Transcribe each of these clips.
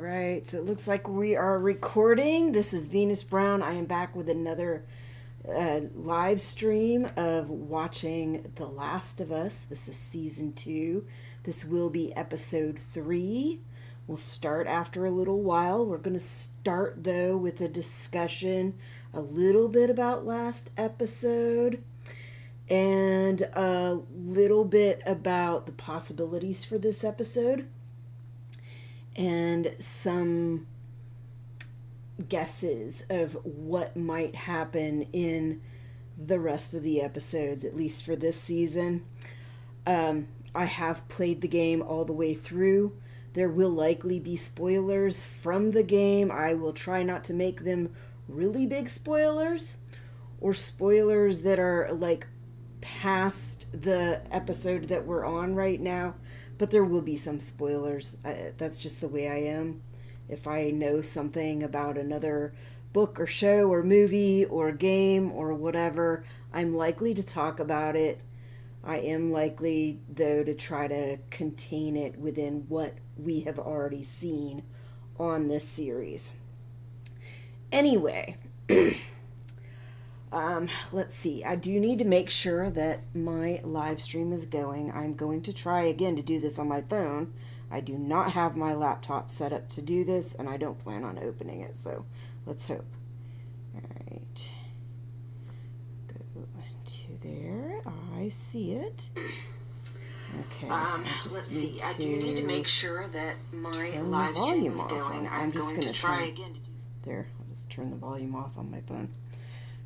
right, so it looks like we are recording. This is Venus Brown. I am back with another live stream of watching The Last of Us. This is season 2. This will be episode 3. We'll start after a little while. We're going to start, though, with a discussion a little bit about last episode and a little bit about the possibilities for this episode and some guesses of what might happen in the rest of the episodes, at least for this season. I have played the game all the way through. There will likely be spoilers from the game. I will try not to make them really big spoilers or spoilers that are like past the episode that we're on right now, but there will be some spoilers. That's just the way I am. If I know something about another book or show or movie or game or whatever, I'm likely to talk about it. I am likely, though, to try to contain it within what we have already seen on this series. Anyway, let's see. I do need to make sure that my live stream is going. I'm going to try again to do this on my phone. I do not have my laptop set up to do this, and I don't plan on opening it, so let's hope. All right. Go to there. I see it. Okay. Let's see. I do need to make sure that my live stream is going. I'm just going to try again to do there. I'll just turn the volume off on my phone.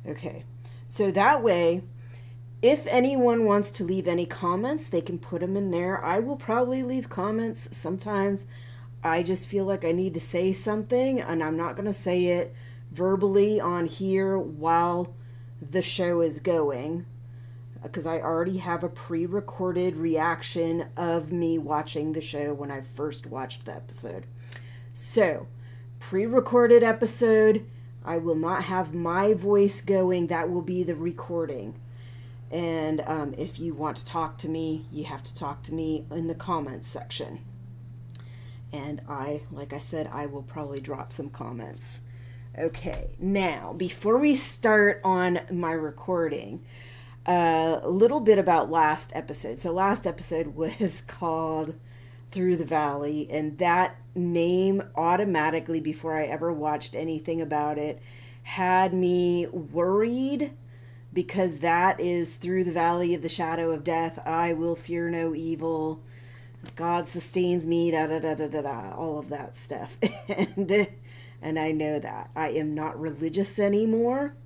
Okay. So that way, if anyone wants to leave any comments, they can put them in there. I will probably leave comments. Sometimes I just feel like I need to say something, and I'm not going to say it verbally on here while the show is going, because I already have a pre-recorded reaction of me watching the show when I first watched the episode. So, pre-recorded episode, I will not have my voice going. That will be the recording. And if you want to talk to me, you have to talk to me in the comments section. And like I said, I will probably drop some comments. Okay, now, before we start on my recording, a little bit about last episode. So last episode was called Through the Valley, and that name automatically, before I ever watched anything about it, had me worried, because that is through the valley of the shadow of death, I will fear no evil, God sustains me, da da da da da da, all of that stuff. And I know that. I am not religious anymore,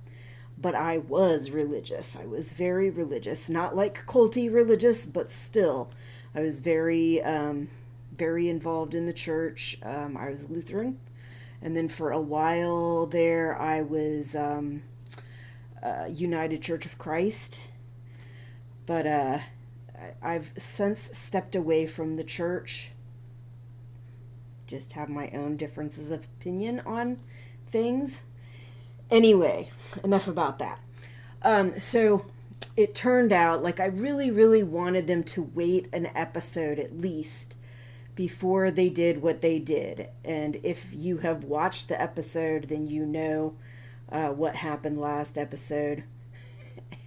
but I was religious. I was very religious. Not like culty religious, but still. I was very, very involved in the church. I was Lutheran. And then for a while there, I was United Church of Christ. But I've since stepped away from the church. Just have my own differences of opinion on things. Anyway, enough about that. So it turned out like I really, really wanted them to wait an episode at least before they did what they did. And if you have watched the episode, then you know what happened last episode.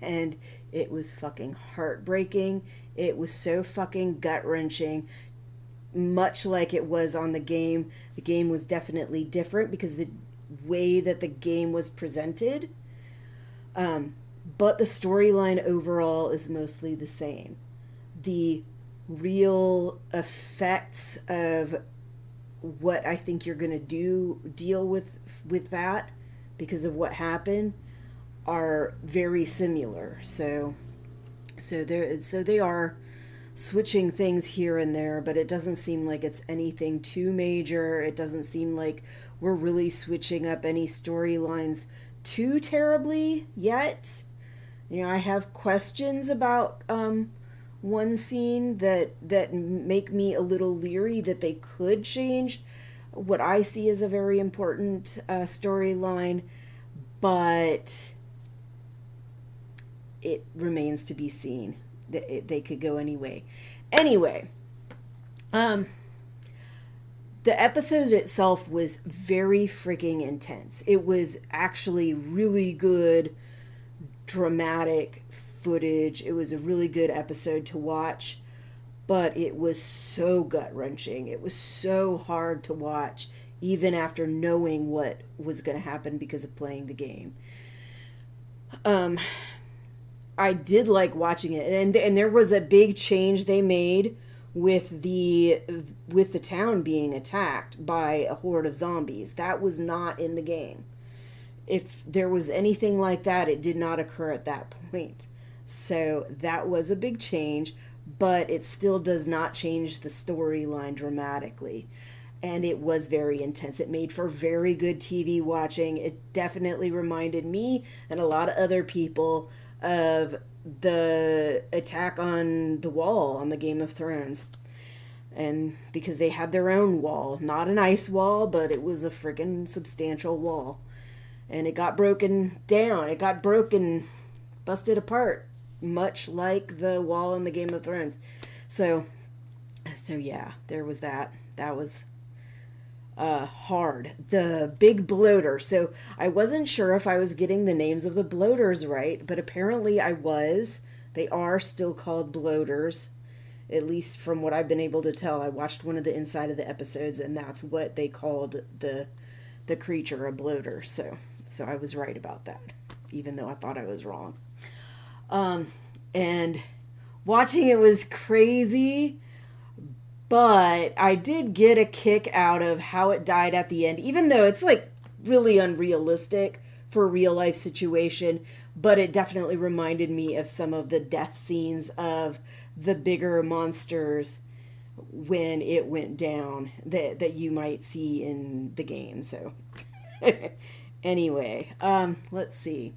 And it was fucking heartbreaking. It was so fucking gut-wrenching. Much like it was on the game was definitely different because the way that the game was presented. But the storyline overall is mostly the same. The real effects of what I think you're going to deal with that because of what happened are very similar. So they are switching things here and there, but it doesn't seem like it's anything too major. It doesn't seem like we're really switching up any storylines too terribly yet. You know, I have questions about one scene that make me a little leery that they could change what I see as a very important storyline, but it remains to be seen. They could go anyway. Anyway, The episode itself was very freaking intense. It was actually really good, dramatic footage. It was a really good episode to watch, but it was so gut wrenching. It was so hard to watch, even after knowing what was going to happen because of playing the game. I did like watching it, and there was a big change they made with the town being attacked by a horde of zombies. That was not in the game. If there was anything like that, it did not occur at that point. So that was a big change, but it still does not change the storyline dramatically. And it was very intense. It made for very good TV watching. It definitely reminded me and a lot of other people of the attack on the wall on the Game of Thrones. And because they had their own wall, not an ice wall, but it was a freaking substantial wall. And it got broken down. It got broken, busted apart, much like the wall in the Game of Thrones. So yeah, there was that. That was hard. The big bloater. So I wasn't sure if I was getting the names of the bloaters right, but apparently I was. They are still called bloaters, at least from what I've been able to tell. I watched one of the inside of the episodes, and that's what they called the creature, a bloater. So I was right about that, even though I thought I was wrong. And watching it was crazy, but I did get a kick out of how it died at the end, even though it's like really unrealistic for a real life situation, but it definitely reminded me of some of the death scenes of the bigger monsters when it went down that you might see in the game. So anyway, let's see.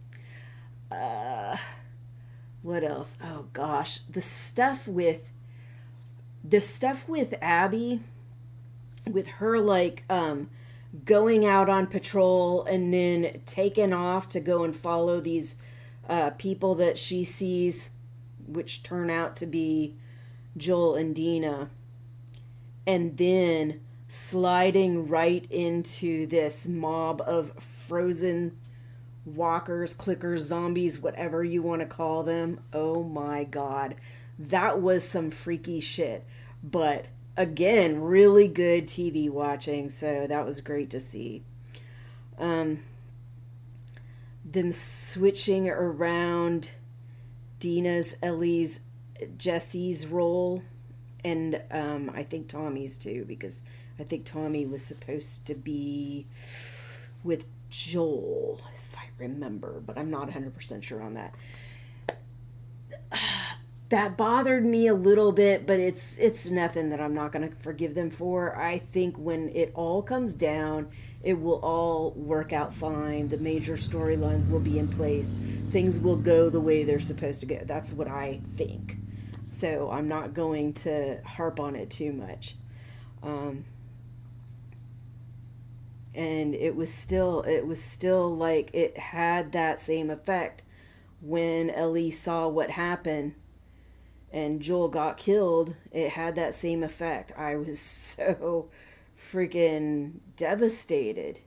What else? Oh gosh, the stuff with Abby, with her like going out on patrol and then taking off to go and follow these people that she sees, which turn out to be Joel and Dina, and then sliding right into this mob of frozen walkers, clickers, zombies, whatever you want to call them. Oh my god. That was some freaky shit. But again, really good TV watching, so that was great to see. Them switching around Dina's, Ellie's, Jesse's role, and I think Tommy's too, because I think Tommy was supposed to be with Joel, if I remember, but I'm not 100% sure on that. That bothered me a little bit, but it's nothing that I'm not going to forgive them for. I think when it all comes down, it will all work out fine. The major storylines will be in place. Things will go the way they're supposed to go. That's what I think. So I'm not going to harp on it too much. And it was still like it had that same effect when Ellie saw what happened and Joel got killed. It had that same effect. I was so freaking devastated.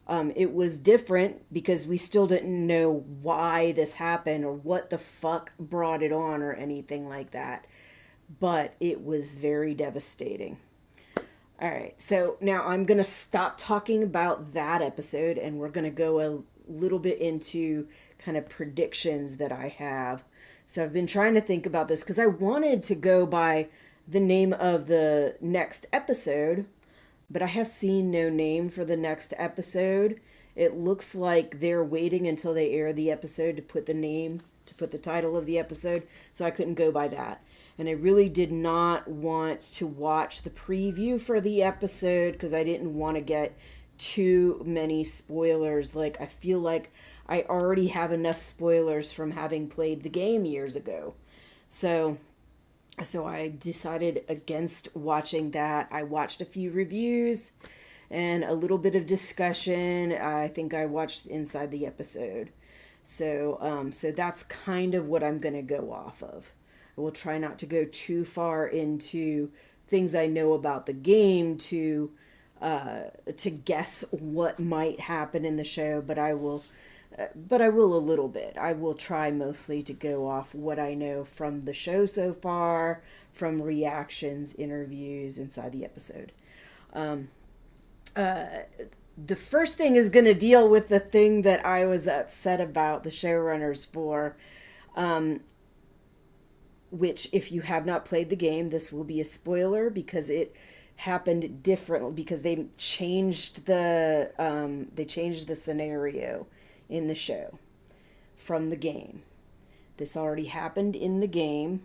It was different because we still didn't know why this happened or what the fuck brought it on or anything like that. But it was very devastating. All right, so now I'm going to stop talking about that episode and we're going to go a little bit into kind of predictions that I have. So I've been trying to think about this because I wanted to go by the name of the next episode, but I have seen no name for the next episode. It looks like they're waiting until they air the episode to put the title of the episode, so I couldn't go by that. And I really did not want to watch the preview for the episode because I didn't want to get too many spoilers. Like, I feel like I already have enough spoilers from having played the game years ago. So I decided against watching that. I watched a few reviews and a little bit of discussion. I think I watched inside the episode. So that's kind of what I'm going to go off of. I will try not to go too far into things I know about the game to guess what might happen in the show, but I will a little bit. I will try mostly to go off what I know from the show so far, from reactions, interviews inside the episode. The first thing is going to deal with the thing that I was upset about the showrunners for, which, if you have not played the game, this will be a spoiler because it happened differently, because they changed the scenario in the show from the game. This already happened in the game.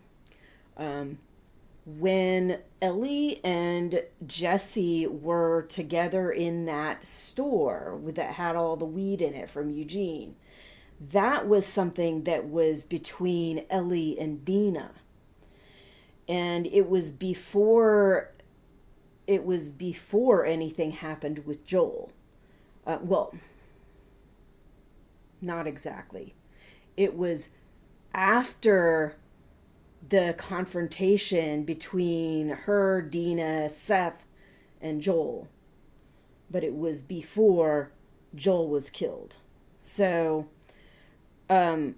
When Ellie and Jesse were together in that store that had all the weed in it from Eugene, that was something that was between Ellie and Dina. And it was before anything happened with Joel. Well, not exactly. It was after the confrontation between her, Dina, Seth, and Joel. But it was before Joel was killed. So the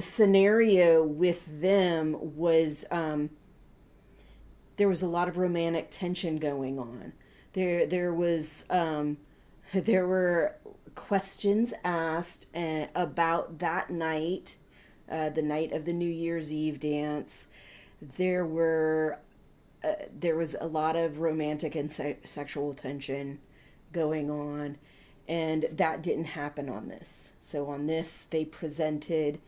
scenario with them was, there was a lot of romantic tension going on. There were questions asked about that night, the night of the New Year's Eve dance. There was a lot of romantic and sexual tension going on, and that didn't happen on this. So on this, they presented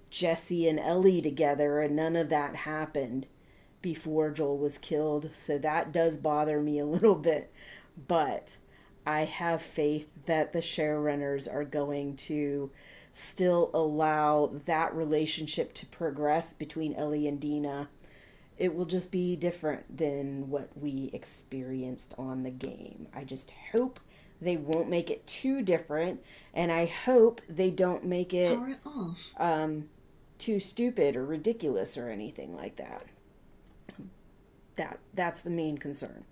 Jesse and Ellie together, and none of that happened before Joel was killed. So that does bother me a little bit, but I have faith that the showrunners are going to still allow that relationship to progress between Ellie and Dina. It will just be different than what we experienced on the game. I just hope they won't make it too different, and I hope they don't make it too stupid or ridiculous or anything like that. That's the main concern.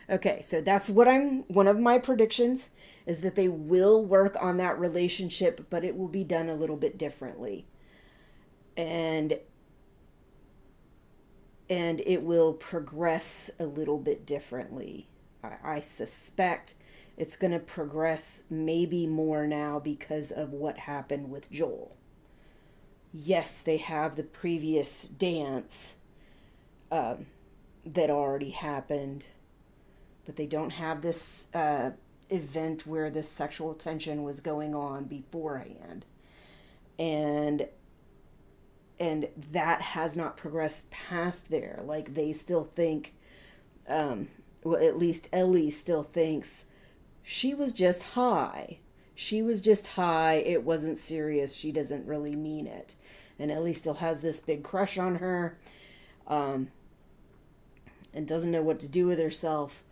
Okay, so that's one of my predictions is that they will work on that relationship, but it will be done a little bit differently. And it will progress a little bit differently. I suspect it's going to progress maybe more now because of what happened with Joel. Yes, they have the previous dance that already happened, but they don't have this event where this sexual tension was going on beforehand. And that has not progressed past there. Like, they still think, well, at least Ellie still thinks she was just high. She was just high. It wasn't serious. She doesn't really mean it. And Ellie still has this big crush on her, and doesn't know what to do with herself.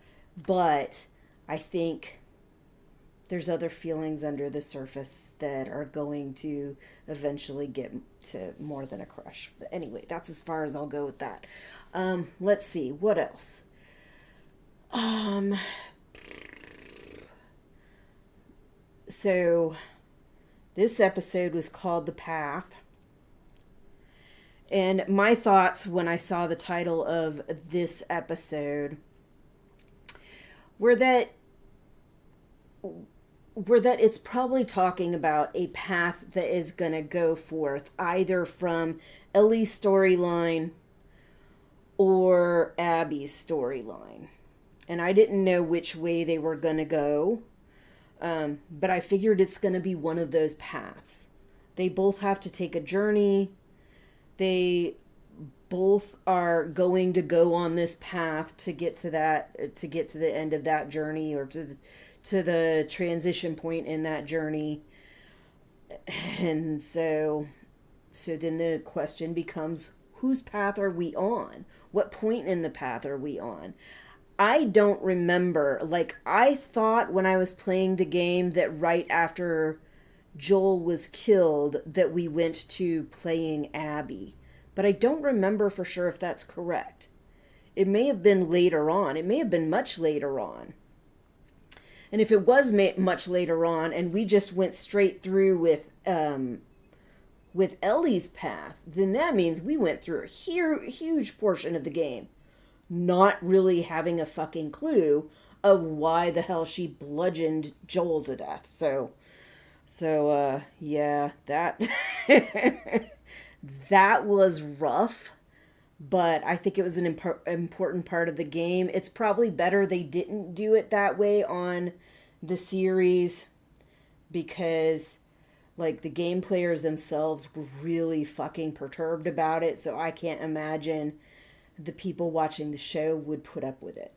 But I think there's other feelings under the surface that are going to eventually get to more than a crush. But anyway, that's as far as I'll go with that. Let's see, what else? So this episode was called The Path. And my thoughts when I saw the title of this episode were that it's probably talking about a path that is going to go forth either from Ellie's storyline or Abby's storyline. And I didn't know which way they were going to go, but I figured it's going to be one of those paths. They both have to take a journey. They both are going to go on this path to get to the end of that journey, or to the transition point in that journey. And so then the question becomes, whose path are we on? What point in the path are we on? I don't remember. Like, I thought when I was playing the game that right after Joel was killed that we went to playing Abby. But I don't remember for sure if that's correct. it may have been later on. It may have been much later on. And if it was much later on, and we just went straight through with Ellie's path, then that means we went through a huge portion of the game not really having a fucking clue of why the hell she bludgeoned Joel to death. So yeah, that that was rough, but I think it was an important part of the game. It's probably better they didn't do it that way on the series, because like the game players themselves were really fucking perturbed about it, so I can't imagine the people watching the show would put up with it.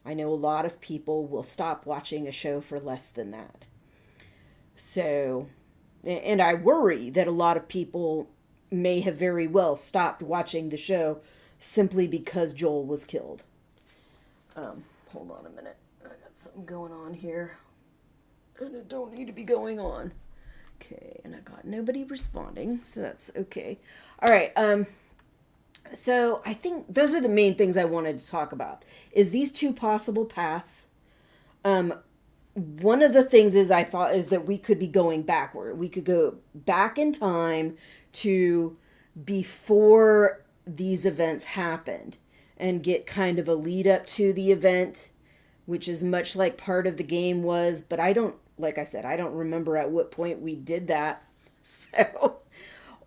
I know a lot of people will stop watching a show for less than that. So, and I worry that a lot of people may have very well stopped watching the show simply because Joel was killed. Hold on a minute. I got something going on here. And it don't need to be going on. Okay, and I got nobody responding, so that's okay. All right, so I think those are the main things I wanted to talk about, is these two possible paths. One of the things I thought is that we could be going backward. We could go back in time to before these events happened and get kind of a lead up to the event, which is much like part of the game was, but like I said, I don't remember at what point we did that. So,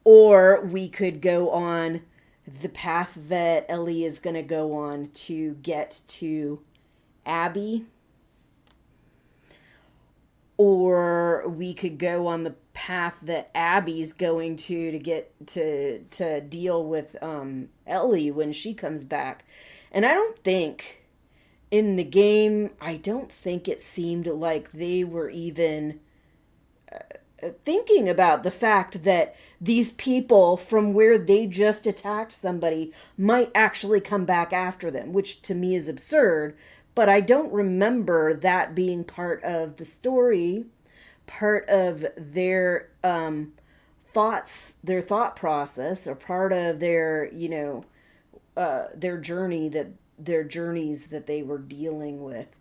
or we could go on the path that Ellie is going to go on to get to Abby. Or we could go on the path that Abby's going to get to deal with Ellie when she comes back. And I don't think in the game, I don't think it seemed like they were even thinking about the fact that these people from where they just attacked somebody might actually come back after them, which to me is absurd. But I don't remember that being part of the story, part of their thoughts, their thought process, or part of their, their journeys that they were dealing with.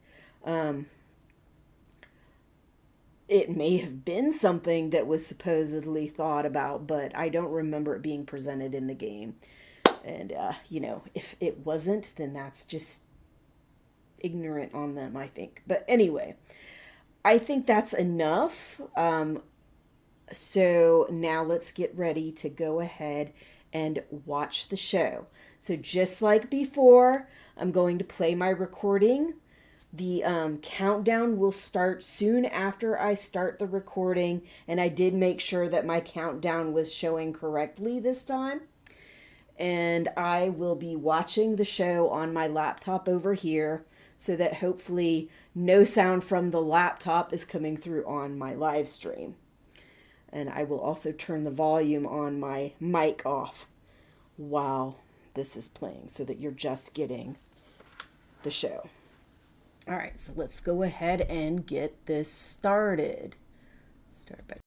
It may have been something that was supposedly thought about, but I don't remember it being presented in the game. And, if it wasn't, then that's just ignorant on them, I think. But anyway, I think that's enough. So now let's get ready to go ahead and watch the show. So just like before, I'm going to play my recording. The countdown will start soon after I start the recording, and I did make sure that my countdown was showing correctly this time. And I will be watching the show on my laptop over here, so that hopefully no sound from the laptop is coming through on my live stream. And I will also turn the volume on my mic off while this is playing, so that you're just getting the show. All right, so let's go ahead and get this started. Start back.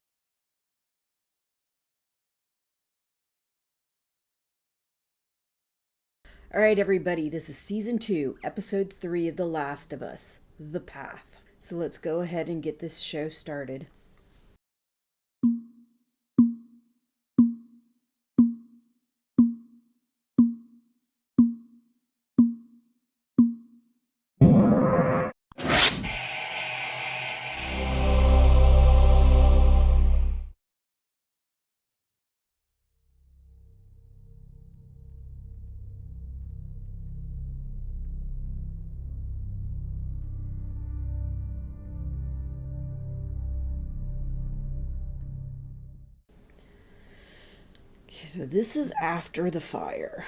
All right, everybody, this is Season 2, Episode 3 of The Last of Us, The Path. So let's go ahead and get this show started. Okay, so this is after the fire.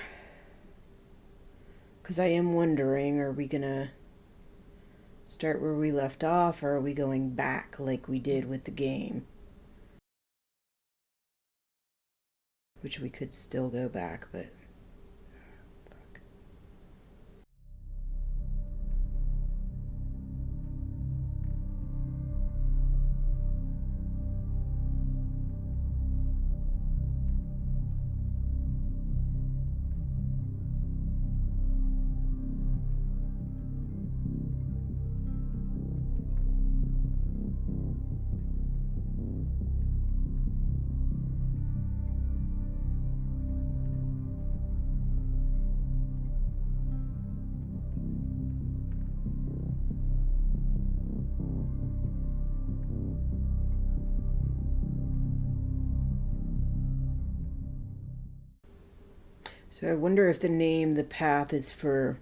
Because I am wondering, are we going to start where we left off, or are we going back like we did with the game? Which we could still go back, but... fuck. So I wonder if the name The Path is for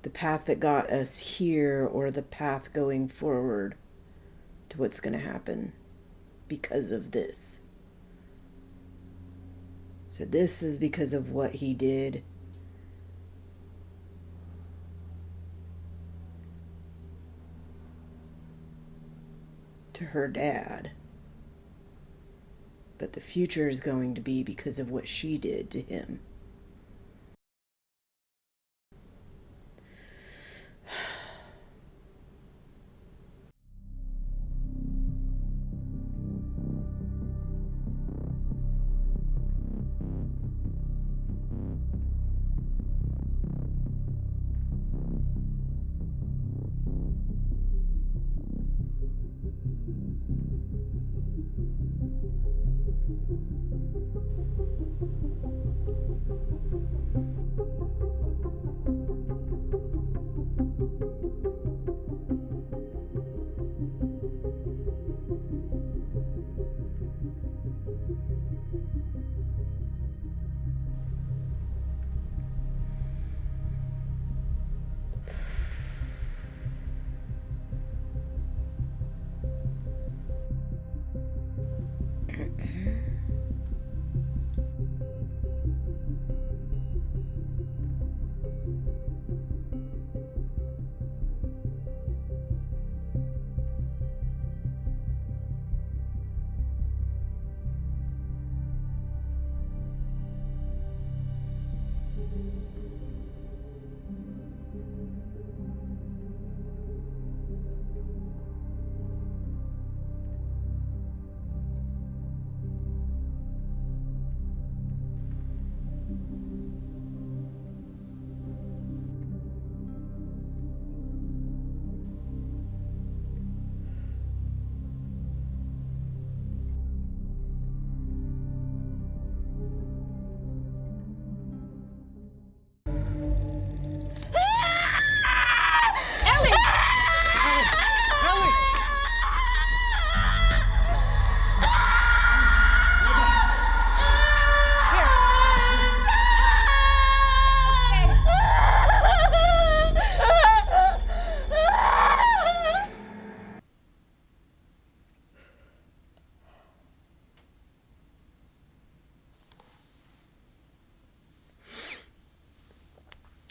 the path that got us here or the path going forward to what's going to happen because of this. So this is because of what he did. To her dad. But the future is going to be because of what she did to him.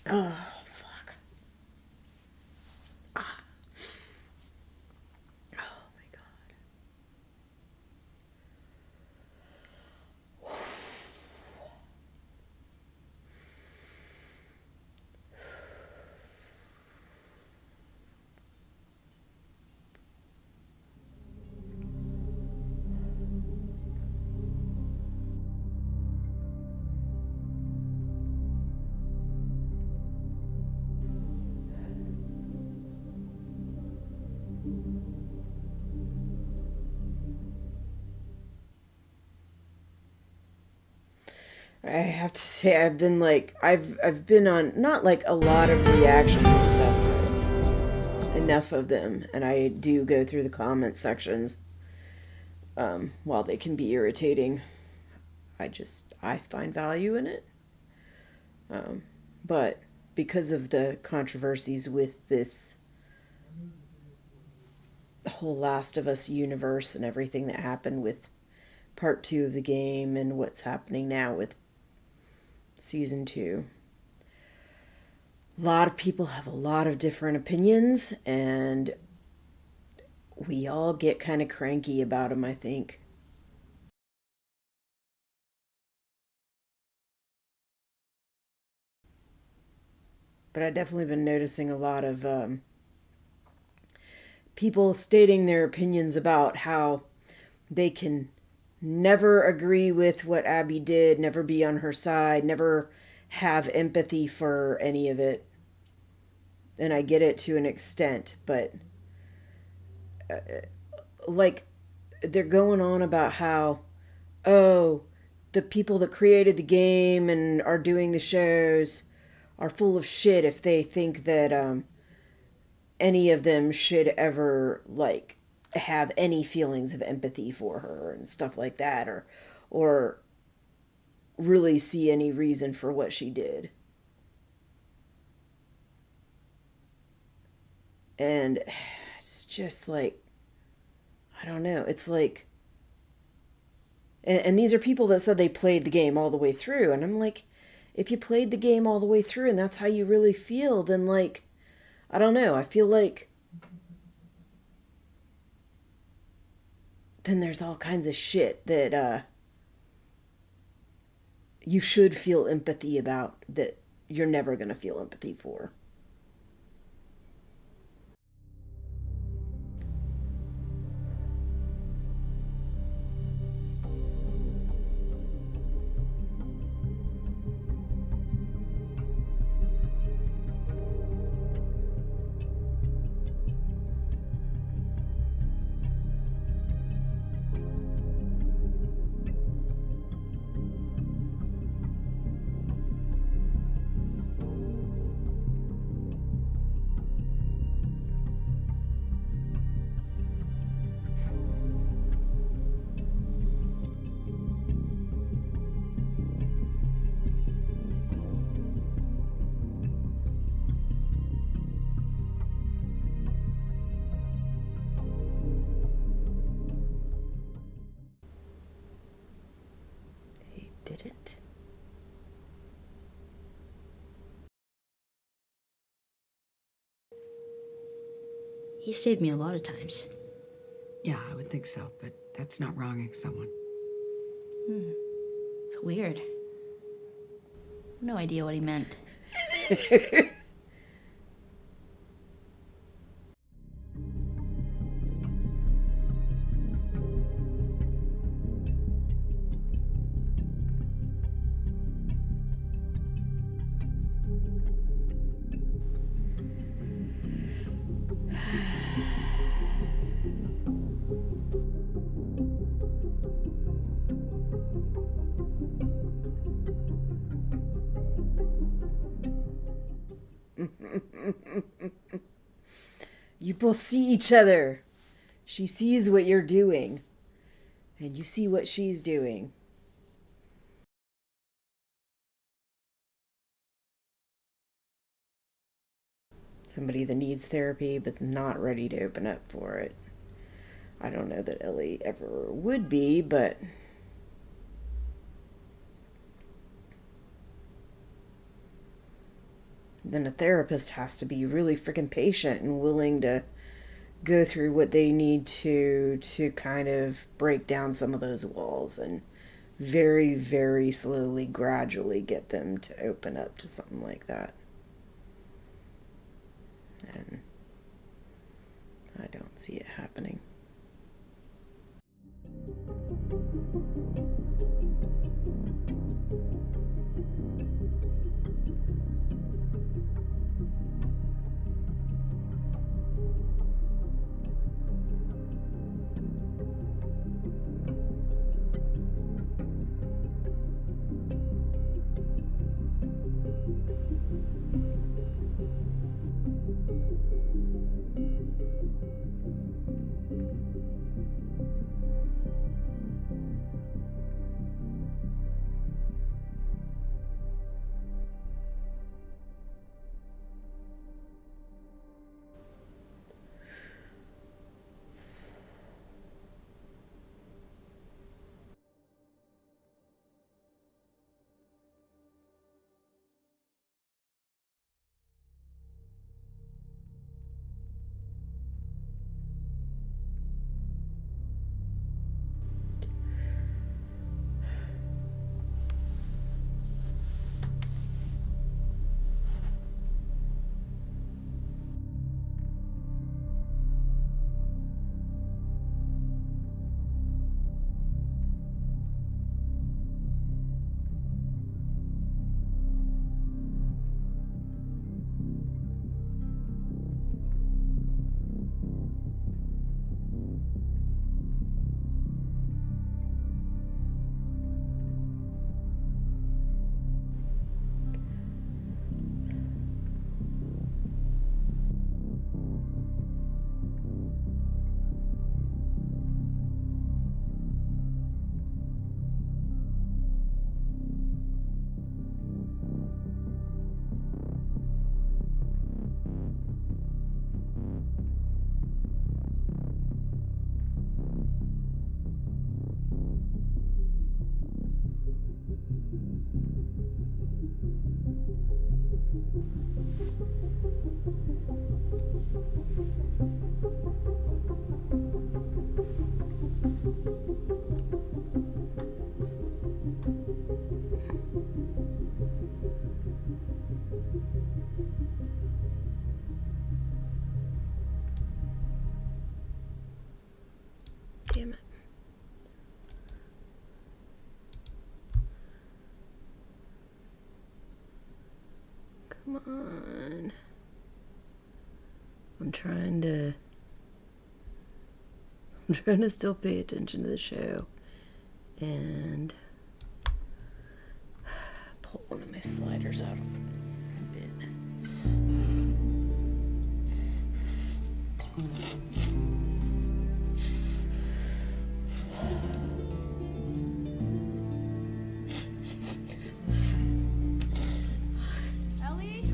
Oh, fuck. Ah. Oh, my God. I have to say I've been on not like a lot of reactions and stuff, but enough of them, and I do go through the comment sections. While they can be irritating, I find value in it. But because of the controversies with this whole Last of Us universe and everything that happened with part 2 of the game and what's happening now with season 2, a lot of people have a lot of different opinions, and we all get kind of cranky about them, I think. But I've definitely been noticing a lot of people stating their opinions about how they can never agree with what Abby did, never be on her side, never have empathy for any of it. And I get it to an extent, but uh, like they're going on about how, oh, the people that created the game and are doing the shows are full of shit if they think that any of them should ever like have any feelings of empathy for her and stuff like that, or really see any reason for what she did. And it's just like, I don't know. It's like, and these are people that said they played the game all the way through. And I'm like, if you played the game all the way through and that's how you really feel, then like, I don't know. I feel like then there's all kinds of shit that you should feel empathy about that you're never going to feel empathy for. He did it. He saved me a lot of times. Yeah, I would think so, but that's not wronging someone. It's weird. No idea what he meant. You both see each other. She sees what you're doing, and you see what she's doing. Somebody that needs therapy but's not ready to open up for it. I don't know that Ellie ever would be, but then a therapist has to be really freaking patient and willing to go through what they need to kind of break down some of those walls and very, very slowly, gradually get them to open up to something like that. And I don't see it happening. Damn it. Come on. I'm trying to still pay attention to the show and pull one of my sliders out a bit. Ellie?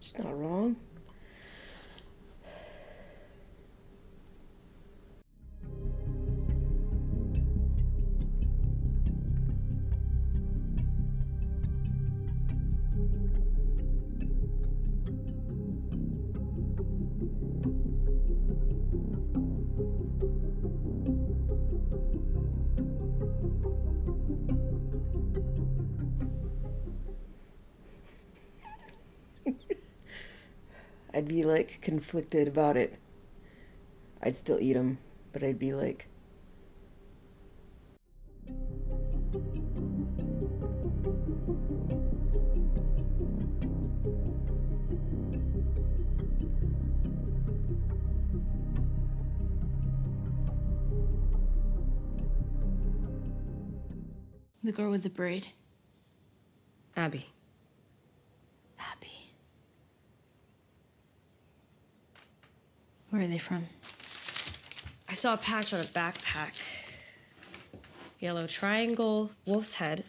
It's not wrong. I'd be like conflicted about it. I'd still eat them, but I'd be like, The girl with the braid. Abby. Abby. Where are they from? I saw a patch on a backpack. Yellow triangle, wolf's head,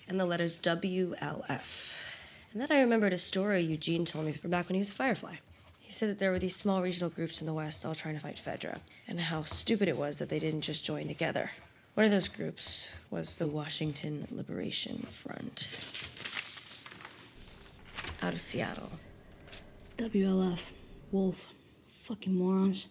and the letters WLF. And then I remembered a story Eugene told me from back when he was a Firefly. He said that there were these small regional groups in the West all trying to fight Fedra, and how stupid it was that they didn't just join together. One of those groups was the Washington Liberation Front. Out of Seattle. WLF. Wolf. Fucking morons.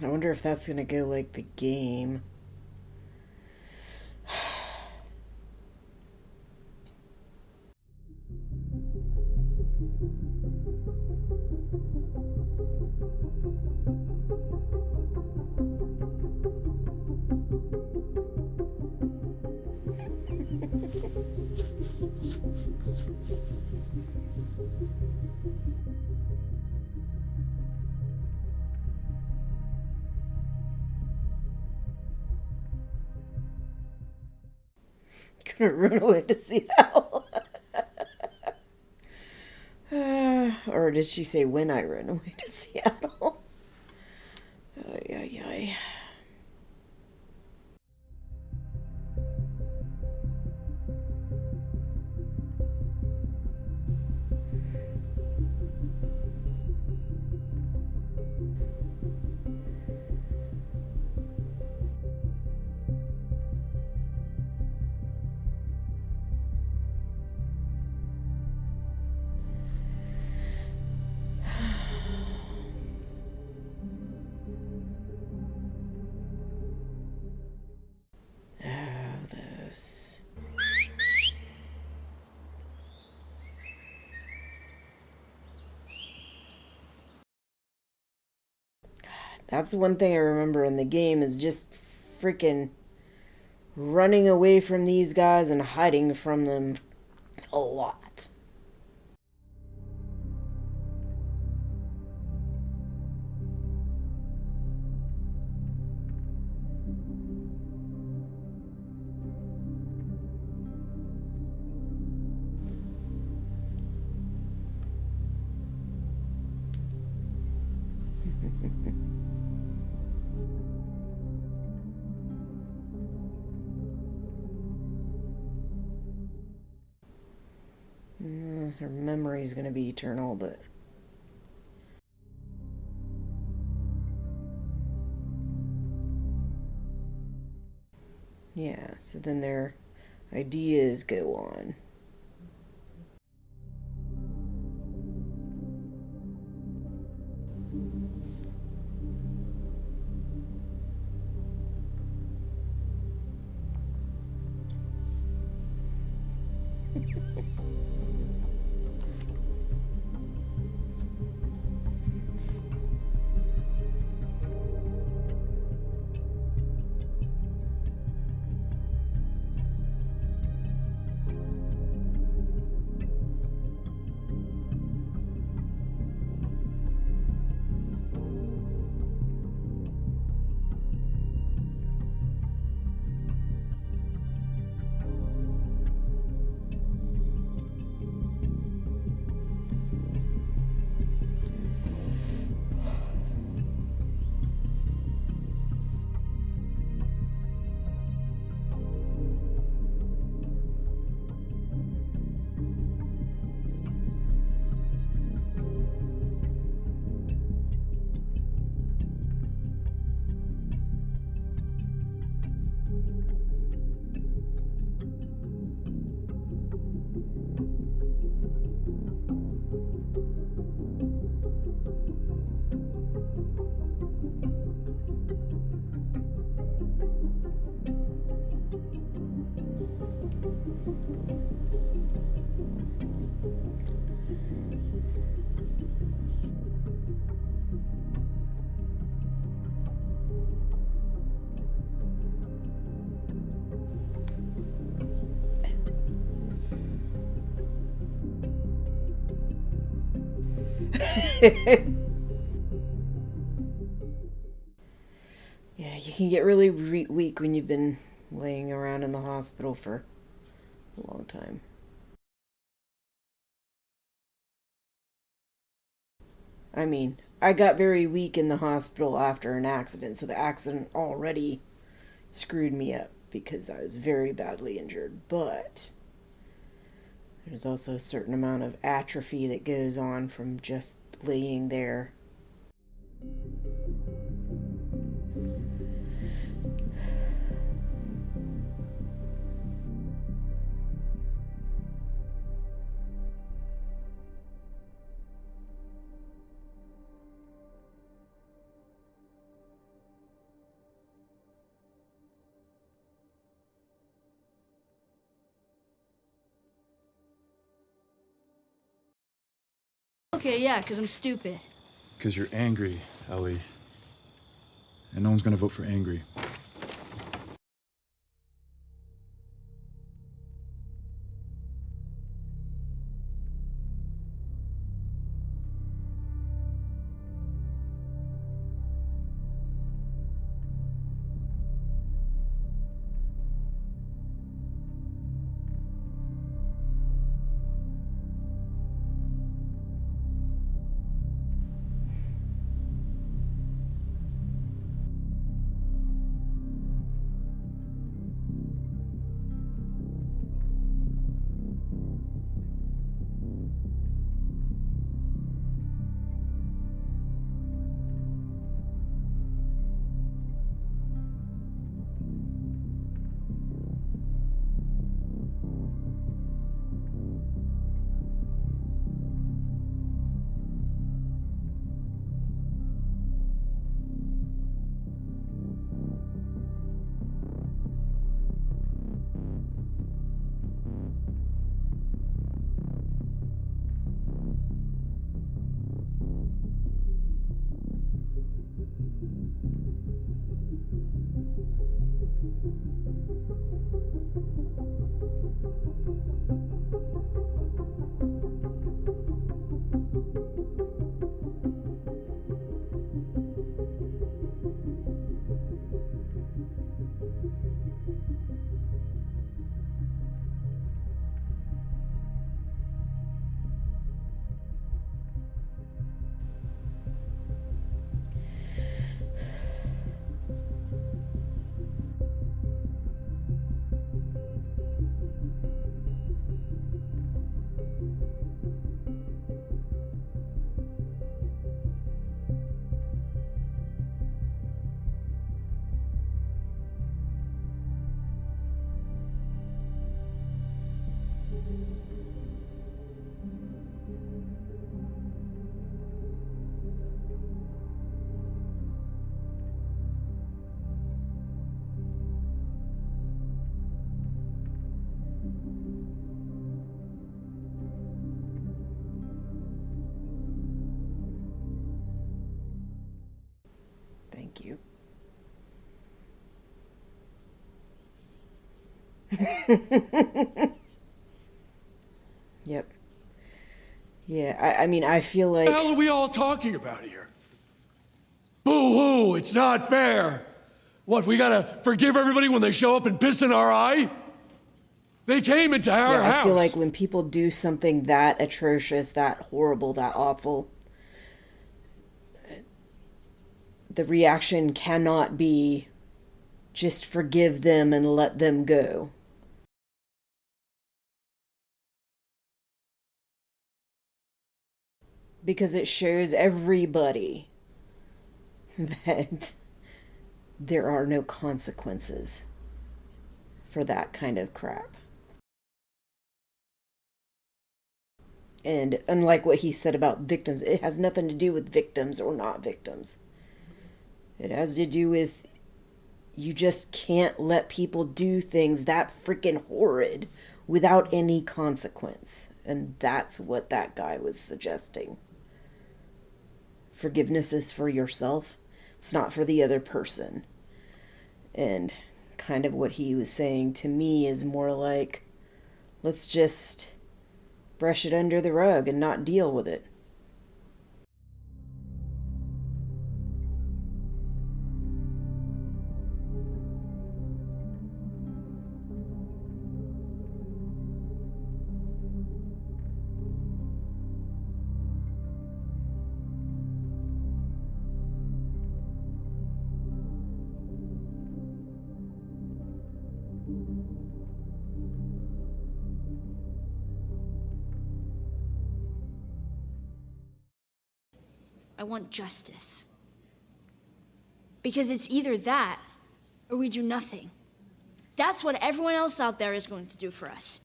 I wonder if that's gonna go like the game. Gonna run away to Seattle. Or did she say when I run away to Seattle? Ay, ay, ay. Those. That's one thing I remember in the game is just freaking running away from these guys and hiding from them a lot. Her memory's gonna be eternal, but yeah, so then their ideas go on. Yeah, You can get really weak when you've been laying around in the hospital for a long time. I mean, I got very weak in the hospital after an accident, so the accident already screwed me up because I was very badly injured. But there's also a certain amount of atrophy that goes on from just laying there. Okay, yeah, because I'm stupid. Because you're angry, Ellie. And no one's gonna vote for angry. Thank you. Yep. Yeah, I mean, I feel like... What the hell are we all talking about here? Boo-hoo, it's not fair. What, we gotta forgive everybody when they show up and piss in our eye? They came into our house. I feel like when people do something that atrocious, that horrible, that awful, the reaction cannot be just forgive them and let them go. Because it shows everybody that there are no consequences for that kind of crap. And unlike what he said about victims, it has nothing to do with victims or not victims. It has to do with you just can't let people do things that freaking horrid without any consequence. And that's what that guy was suggesting. Forgiveness is for yourself. It's not for the other person. And kind of what he was saying to me is more like, let's just brush it under the rug and not deal with it. I want justice. Because it's either that, or we do nothing. That's what everyone else out there is going to do for us.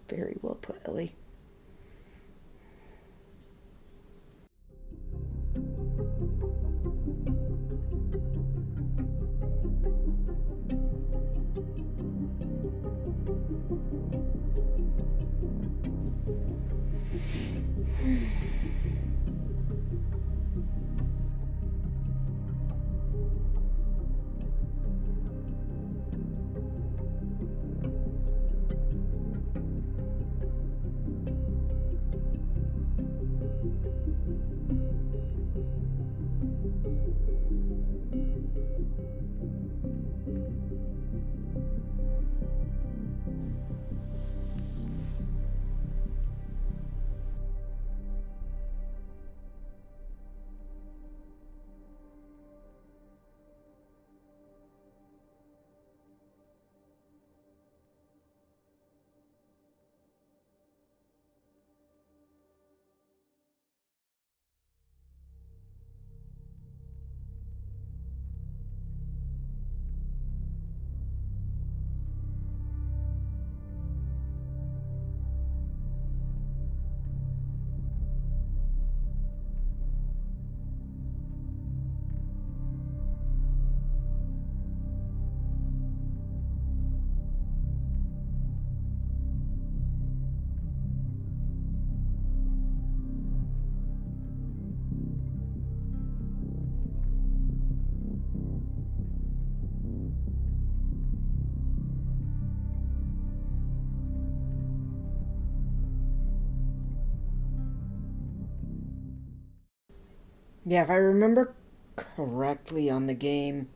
Very well put, Ellie. Yeah, if I remember correctly on the game,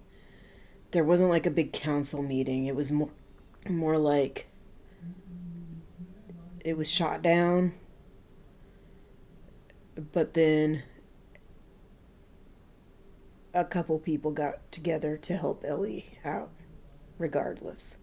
there wasn't like a big council meeting. It was more like it was shot down, but then a couple people got together to help Ellie out, regardless.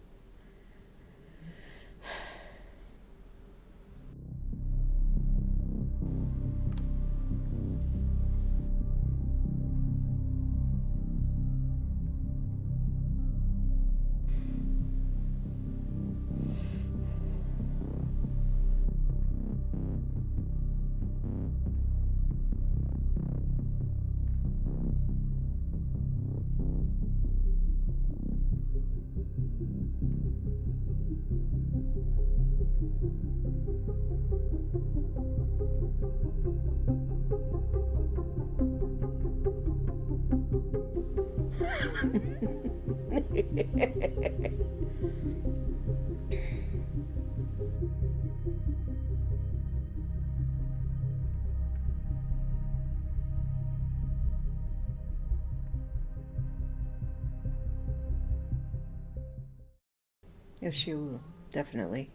Yes, she will, definitely.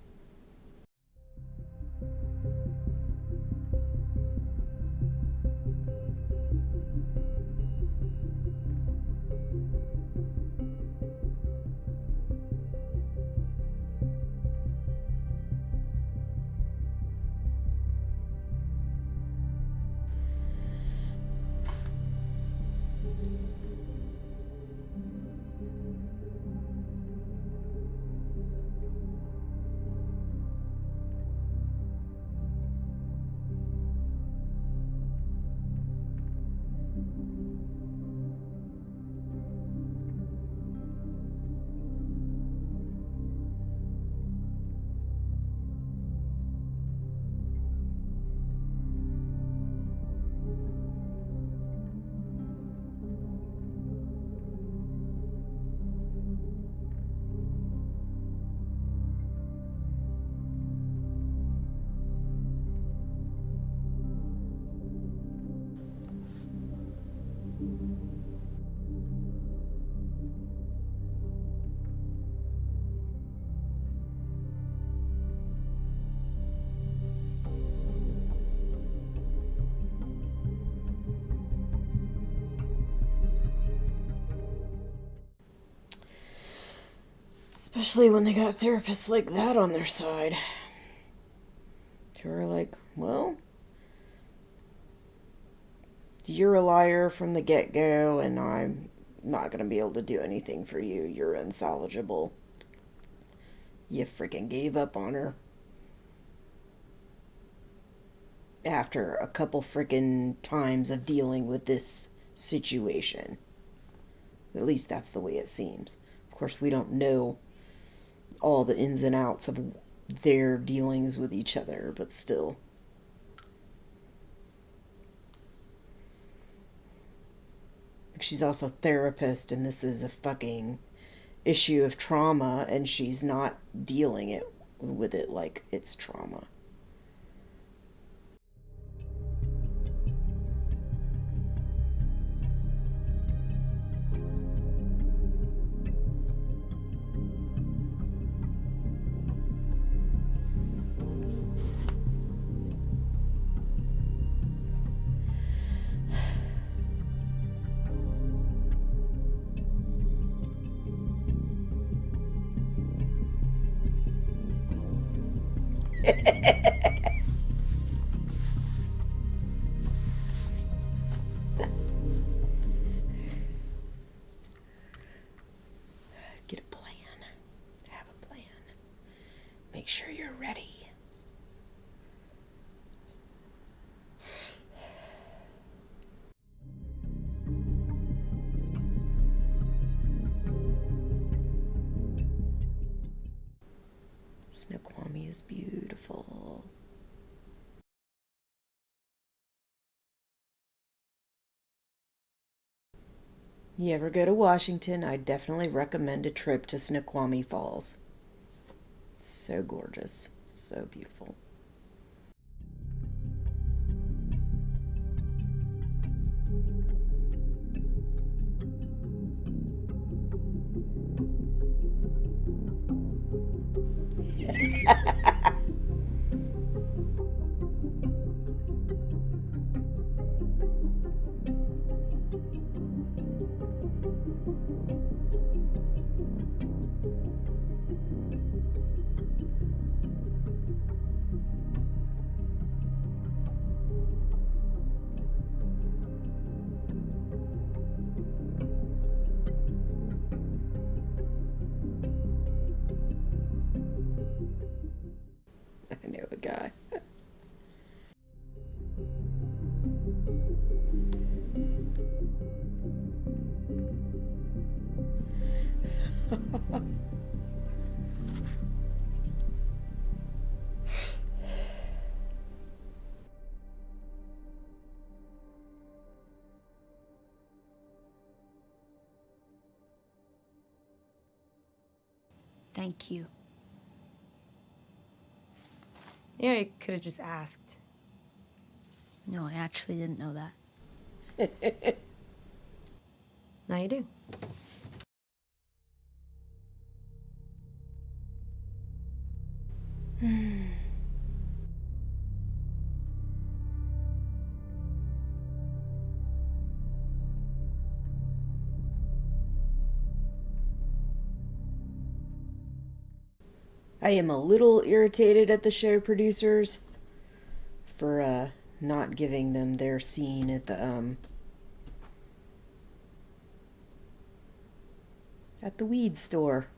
Especially when they got therapists like that on their side. Who are like, well, you're a liar from the get-go, and I'm not going to be able to do anything for you. You're unsalvageable. You freaking gave up on her. After a couple freaking times of dealing with this situation. At least that's the way it seems. Of course, we don't know all the ins and outs of their dealings with each other, but still. She's also a therapist, and this is a fucking issue of trauma, and she's not dealing with it like it's trauma. Get a plan. Have a plan. Make sure you're ready. Snoqualmie is beautiful. You ever go to Washington, I definitely recommend a trip to Snoqualmie Falls. So gorgeous, so beautiful. I know a guy. Thank you. Yeah, you could have just asked. No, I actually didn't know that. Now you do. I am a little irritated at the show producers for not giving them their scene at the weed store.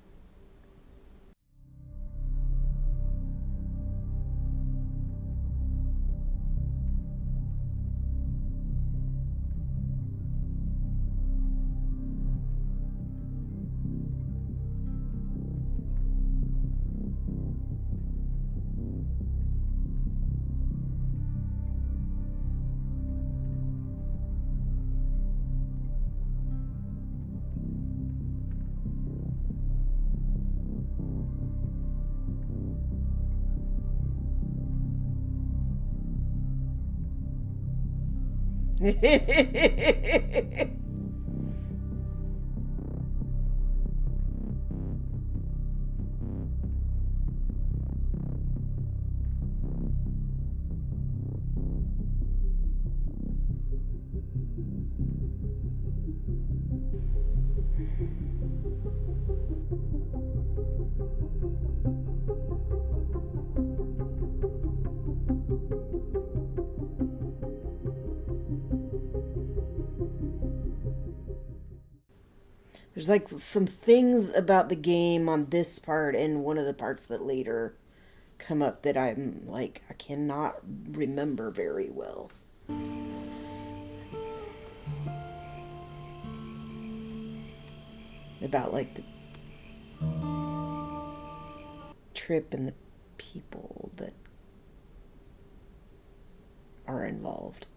There's like some things about the game on this part and one of the parts that later come up that I'm like, I cannot remember very well. About like the trip and the people that are involved.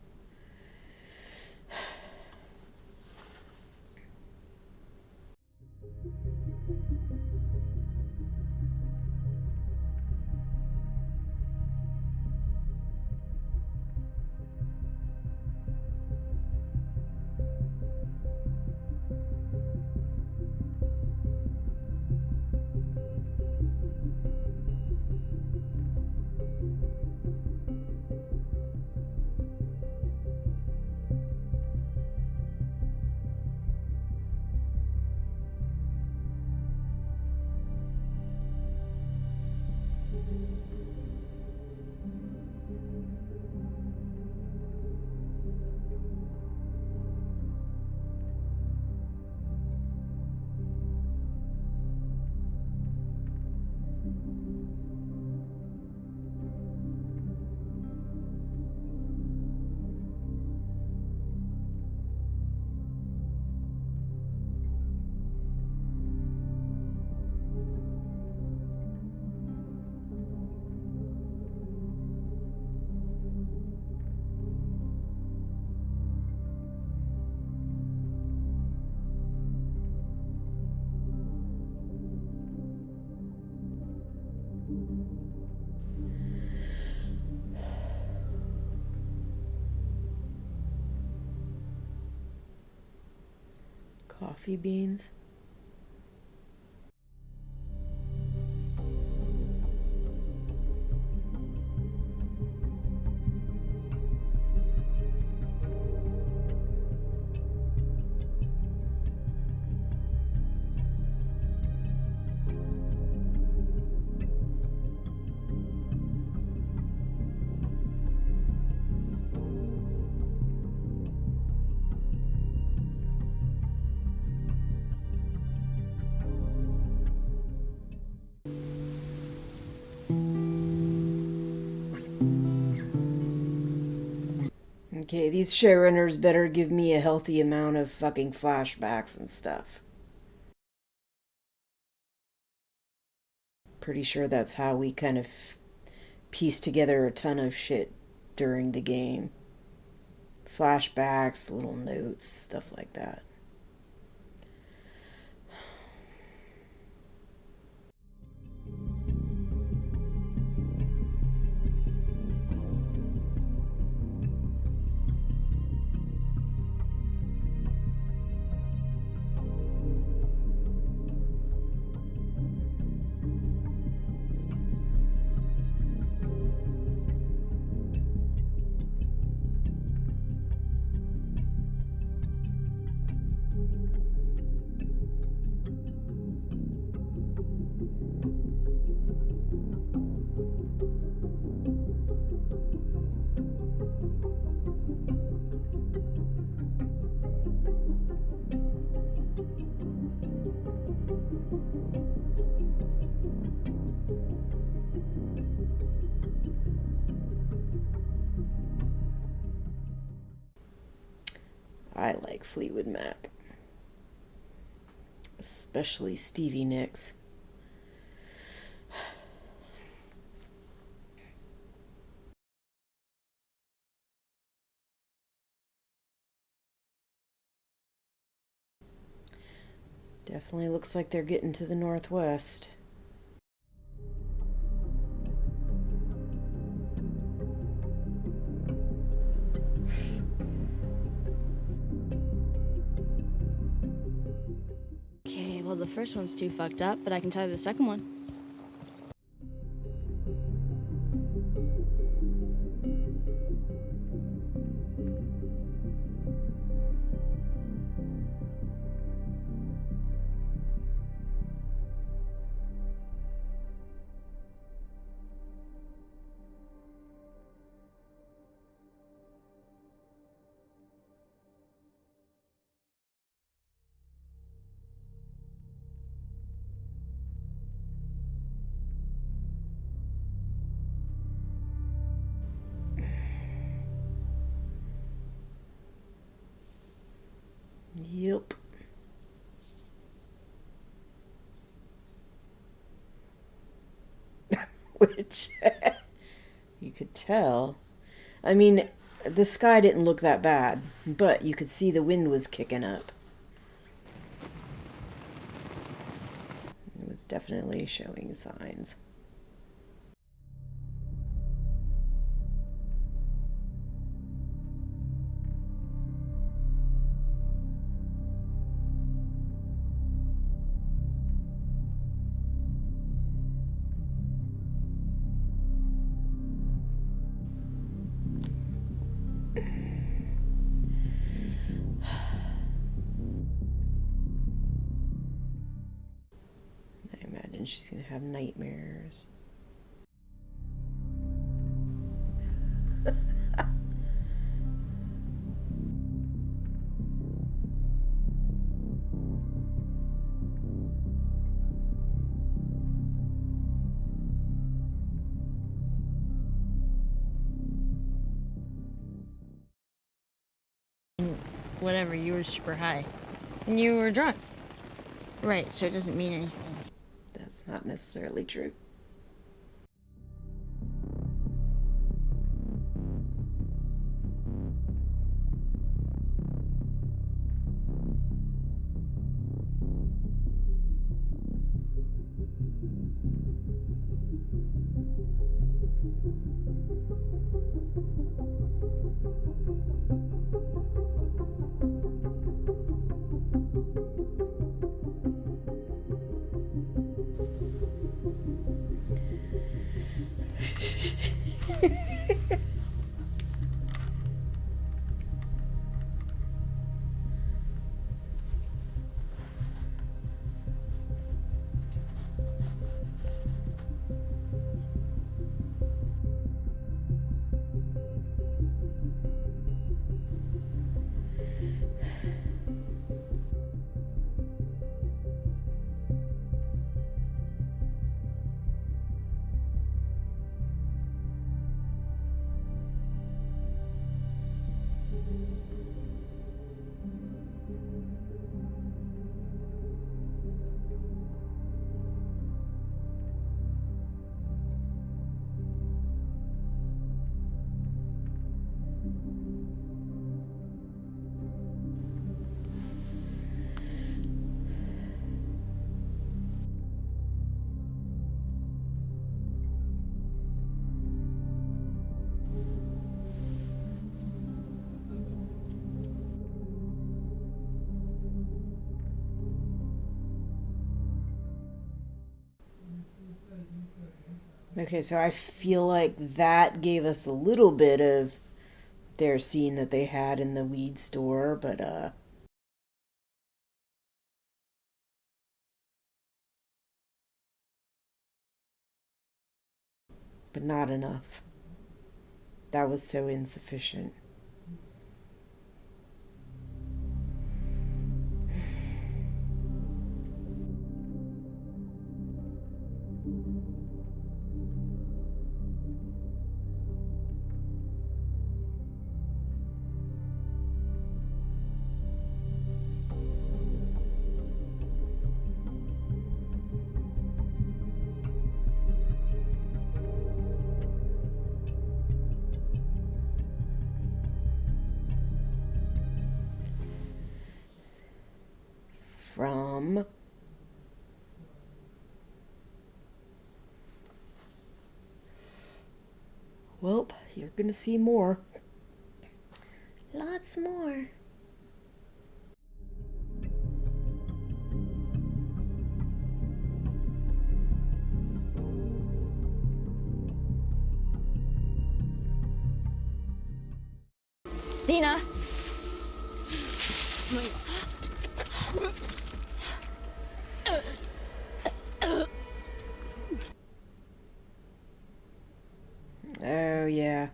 Coffee beans. Okay, these showrunners better give me a healthy amount of fucking flashbacks and stuff. Pretty sure that's how we kind of piece together a ton of shit during the game. Flashbacks, little notes, stuff like that. I like Fleetwood Mac. Especially Stevie Nicks. Definitely looks like they're getting to the northwest. Okay, well, the first one's too fucked up, but I can tell you the second one. Yep. Which you could tell. I mean, the sky didn't look that bad, but you could see the wind was kicking up. It was definitely showing signs. I imagine she's gonna have nightmares. Whatever, you were super high. And you were drunk. Right, so it doesn't mean anything. That's not necessarily true. Okay, so I feel like that gave us a little bit of their scene that they had in the weed store, but not enough. That was so insufficient. From well, you're gonna see more. Lots more. Dina! Oh, yeah.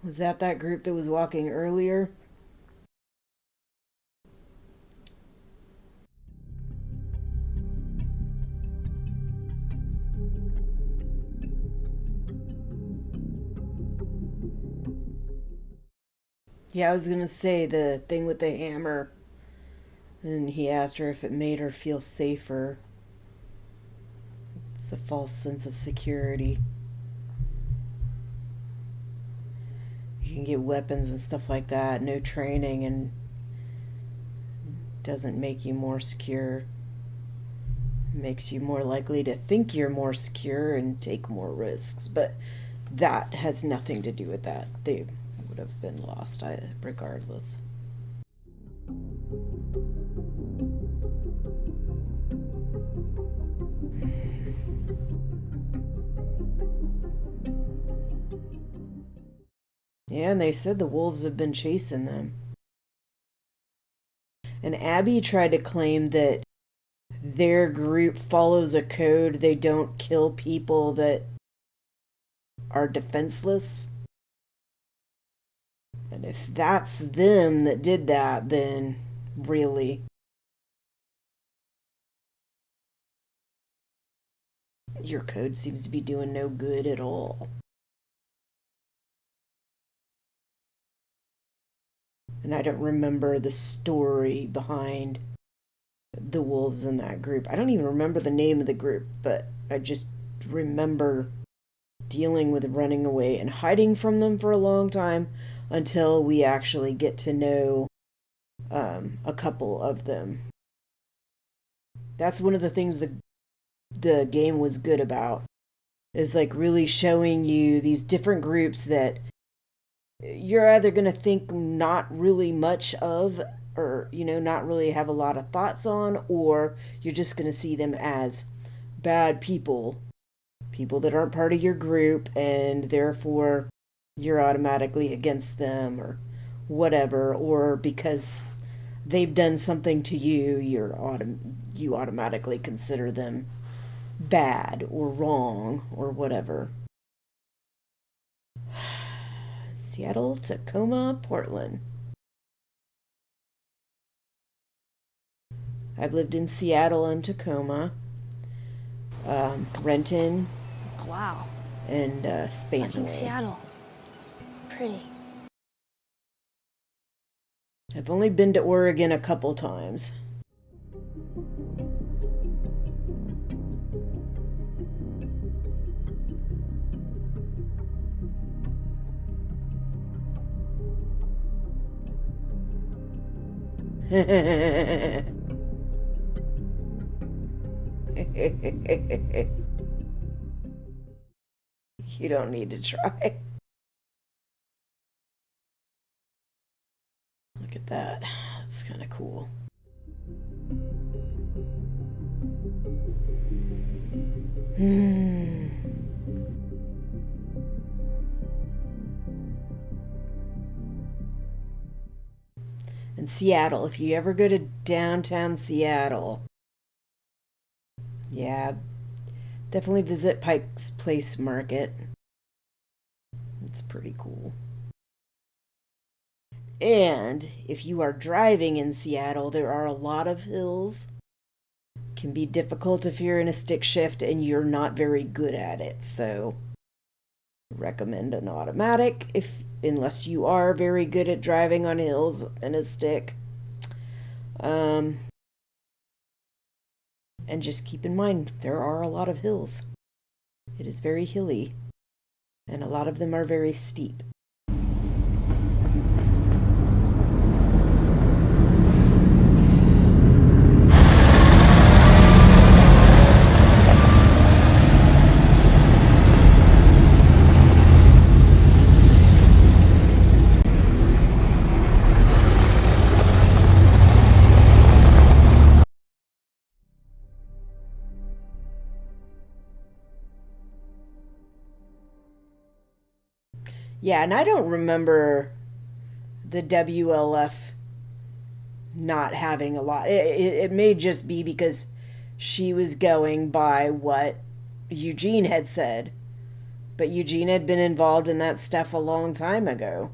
Was that group that was walking earlier? Yeah, I was gonna say the thing with the hammer. And he asked her if it made her feel safer. It's a false sense of security. You can get weapons and stuff like that, no training, and doesn't make you more secure. It makes you more likely to think you're more secure and take more risks. But that has nothing to do with that. They would have been lost regardless. Yeah, and they said the wolves have been chasing them. And Abby tried to claim that their group follows a code. They don't kill people that are defenseless. And if that's them that did that, then really, your code seems to be doing no good at all. And I don't remember the story behind the wolves in that group. I don't even remember the name of the group, but I just remember dealing with running away and hiding from them for a long time until we actually get to know a couple of them. That's one of the things the game was good about, is like really showing you these different groups that you're either going to think not really much of, or not really have a lot of thoughts on, or you're just going to see them as bad people that aren't part of your group, and therefore you're automatically against them or whatever, or because they've done something to you, you automatically consider them bad or wrong or whatever. Seattle, Tacoma, Portland. I've lived in Seattle and Tacoma, Renton. Wow. And Spanaway. Like in Seattle. Pretty. I've only been to Oregon a couple times. You don't need to try. Look at that. That's kind of cool. And Seattle, if you ever go to downtown Seattle, yeah, definitely visit Pike's Place Market. It's pretty cool. And if you are driving in Seattle, there are a lot of hills. Can be difficult if you're in a stick shift and you're not very good at it. So recommend an automatic unless you are very good at driving on hills in a stick. And just keep in mind, there are a lot of hills. It is very hilly, and a lot of them are very steep. Yeah, and I don't remember the WLF not having a lot. It may just be because she was going by what Eugene had said, But Eugene had been involved in that stuff a long time ago.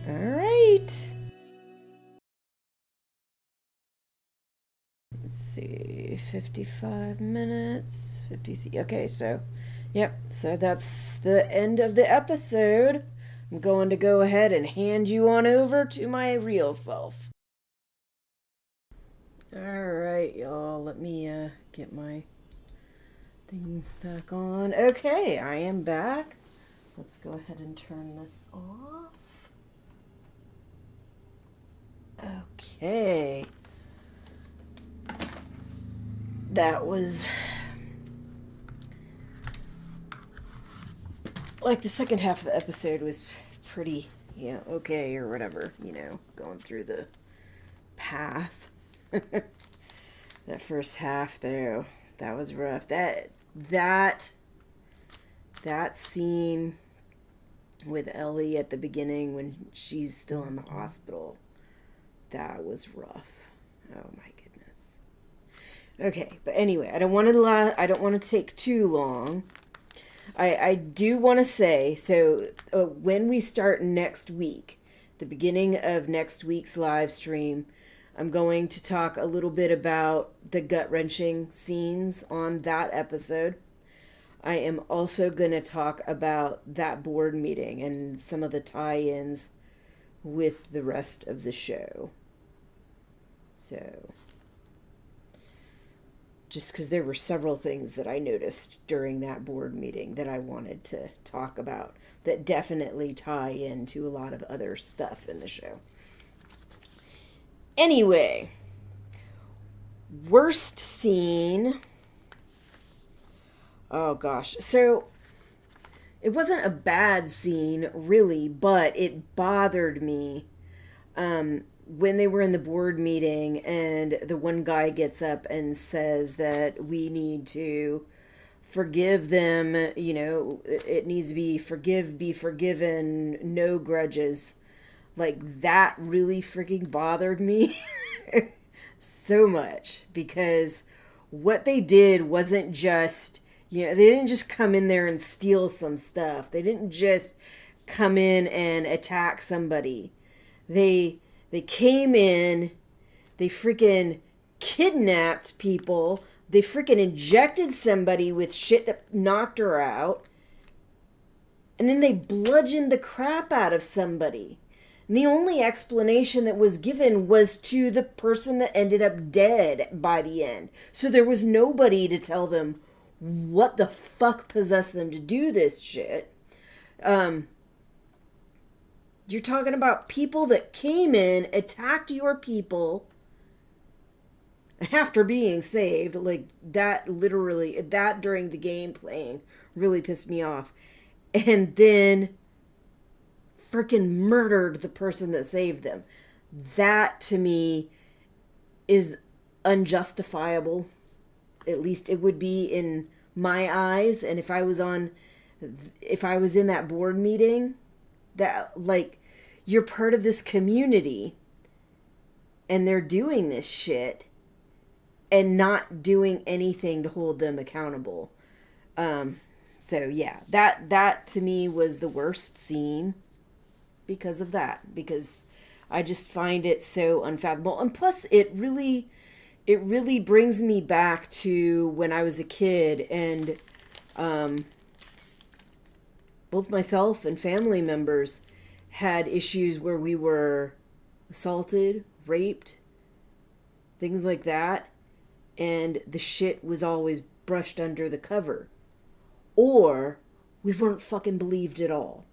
All right. Let's see, 55 minutes, 50. Okay, so, yep, so that's the end of the episode. I'm going to go ahead and hand you on over to my real self. All right, y'all, let me get my thing back on. Okay, I am back. Let's go ahead and turn this off. Okay. That was like the second half of the episode was pretty, okay or whatever, going through the path. That first half though, that was rough. That scene with Ellie at the beginning when she's still in the hospital, that was rough. Oh my goodness. Okay, but anyway, I don't want to take too long. I do want to say, so when we start next week, the beginning of next week's live stream, I'm going to talk a little bit about the gut-wrenching scenes on that episode. I am also going to talk about that board meeting and some of the tie-ins with the rest of the show. So, just because there were several things that I noticed during that board meeting that I wanted to talk about that definitely tie into a lot of other stuff in the show. Anyway, worst scene. Oh gosh. So it wasn't a bad scene really, but it bothered me when they were in the board meeting and the one guy gets up and says that we need to forgive them, it needs to be be forgiven, no grudges. Like, that really freaking bothered me so much, because what they did wasn't just, they didn't just come in there and steal some stuff. They didn't just come in and attack somebody. They came in, they freaking kidnapped people, they freaking injected somebody with shit that knocked her out, and then they bludgeoned the crap out of somebody. And the only explanation that was given was to the person that ended up dead by the end. So there was nobody to tell them what the fuck possessed them to do this shit. You're talking about people that came in, attacked your people after being saved. Like, that literally, that during the game playing really pissed me off. And then freaking murdered the person that saved them. That, to me, is unjustifiable. At least it would be in my eyes. And if I was in that board meeting, that, like, you're part of this community and they're doing this shit and not doing anything to hold them accountable. So yeah, that to me was the worst scene because of that, because I just find it so unfathomable. And plus it really brings me back to when I was a kid, and both myself and family members had issues where we were assaulted, raped, things like that, and the shit was always brushed under the cover, or we weren't fucking believed at all.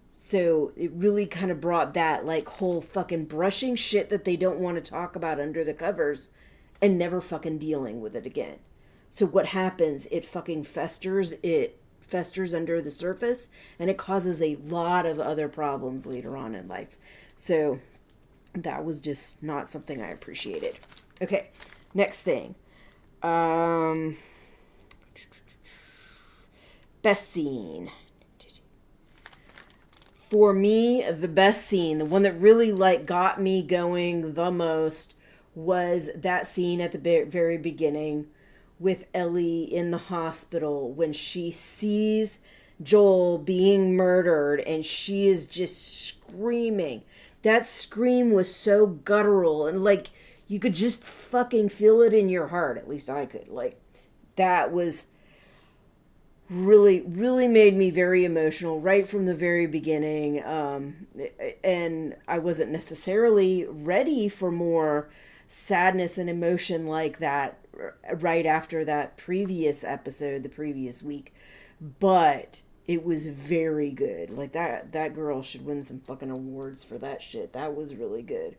So it really kind of brought that, like, whole fucking brushing shit that they don't want to talk about under the covers and never fucking dealing with it again. So what happens, it fucking festers under the surface, and it causes a lot of other problems later on in life. So that was just not something I appreciated. Okay, next thing. Best scene. for me, the best scene, the one that really like got me going the most, was that scene at the very beginning with Ellie in the hospital when she sees Joel being murdered and she is just screaming. That scream was so guttural and like you could just fucking feel it in your heart. At least I could. Like, that was really, really made me very emotional right from the very beginning. And I wasn't necessarily ready for more sadness and emotion like that right after that previous episode, the previous week. But it was very good. Like, that girl should win some fucking awards for that shit. That was really good.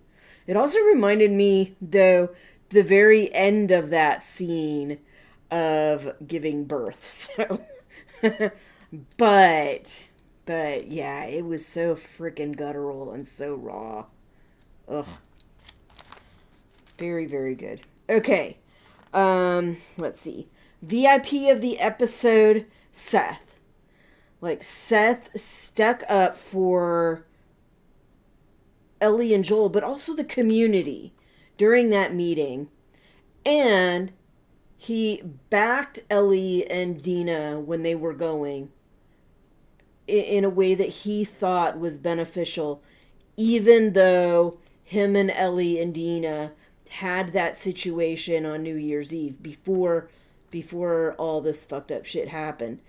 It also reminded me, though, the very end of that scene of giving birth. So, but yeah, it was so freaking guttural and so raw. Ugh. Very, very good. Okay. Let's see. VIP of the episode, Seth. Like, Seth stuck up for Ellie and Joel, but also the community during that meeting. And he backed Ellie and Dina when they were going in a way that he thought was beneficial, even though him and Ellie and Dina had that situation on New Year's Eve before all this fucked up shit happened.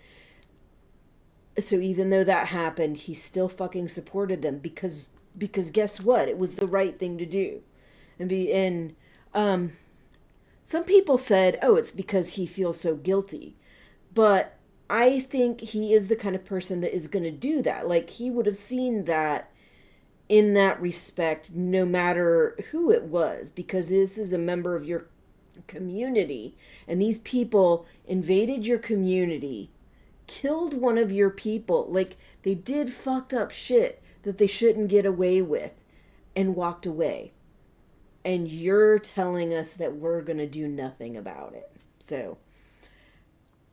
So even though that happened, he still fucking supported them because guess what? It was the right thing to do. And some people said, oh, it's because he feels so guilty. But I think he is the kind of person that is going to do that. Like, he would have seen that in that respect, no matter who it was, because this is a member of your community. And these people invaded your community, killed one of your people. Like, they did fucked up shit that they shouldn't get away with and walked away. And you're telling us that we're going to do nothing about it. So,